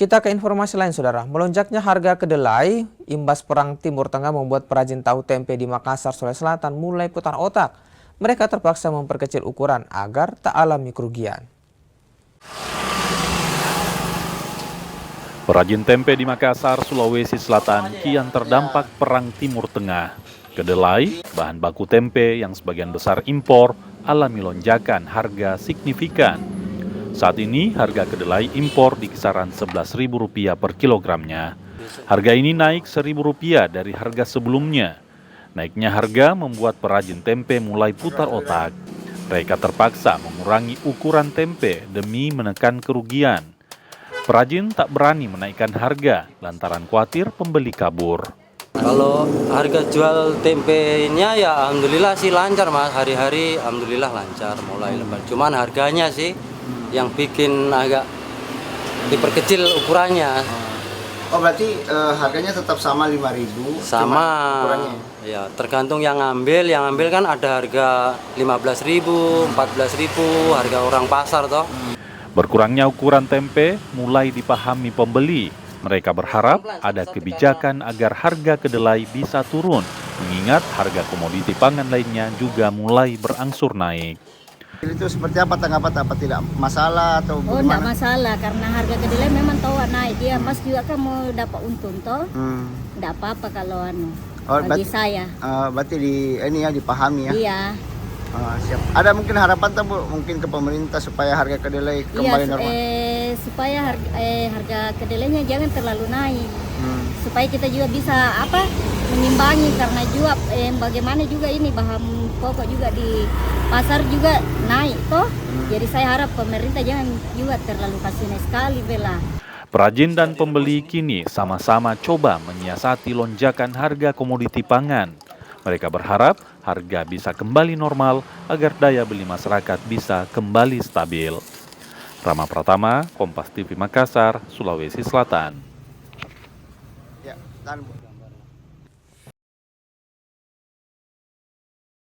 Kita ke informasi lain, Saudara. Melonjaknya harga kedelai imbas perang Timur Tengah membuat perajin tahu tempe di Makassar, Sulawesi Selatan mulai putar otak. Mereka terpaksa memperkecil ukuran agar tak alami kerugian. Perajin tempe di Makassar, Sulawesi Selatan kian terdampak perang Timur Tengah. Kedelai, bahan baku tempe yang sebagian besar impor, alami lonjakan harga signifikan. Saat ini harga kedelai impor di kisaran Rp11.000 per kilogramnya. Harga ini naik Rp1.000 dari harga sebelumnya. Naiknya harga membuat perajin tempe mulai putar otak. Mereka terpaksa mengurangi ukuran tempe demi menekan kerugian. Perajin tak berani menaikkan harga lantaran khawatir pembeli kabur. Kalau harga jual tempenya ya alhamdulillah sih lancar Mas, hari-hari alhamdulillah lancar mulai lebar. Cuman harganya sih yang bikin agak diperkecil ukurannya. Oh berarti harganya tetap sama 5.000? Sama, ya tergantung yang ngambil kan ada harga 15.000, 14.000, harga orang pasar toh. Berkurangnya ukuran tempe mulai dipahami pembeli. Mereka berharap ada kebijakan agar harga kedelai bisa turun, mengingat harga komoditi pangan lainnya juga mulai berangsur naik. Itu seperti apa tanggapan, apa tidak masalah atau bagaimana? Oh, enggak masalah karena harga kedelai memang tahu naik. Dia Mas juga kan mau dapat untung toh. Enggak apa-apa kalau bagi saya. Berarti dipahami ya. Iya. Siap. Ada mungkin harapan Bu, mungkin ke pemerintah supaya harga kedelai kembali normal. Supaya harga kedelainya jangan terlalu naik. Supaya kita juga bisa mengimbangi karena juga bagaimana juga ini bahan pokok juga di pasar juga naik toh. Jadi saya harap pemerintah jangan juga terlalu kasih sekali bela. Perajin dan pembeli kini sama-sama coba menyiasati lonjakan harga komoditi pangan. Mereka berharap harga bisa kembali normal agar daya beli masyarakat bisa kembali stabil. Rama Pratama, Kompas TV Makassar, Sulawesi Selatan. Ya,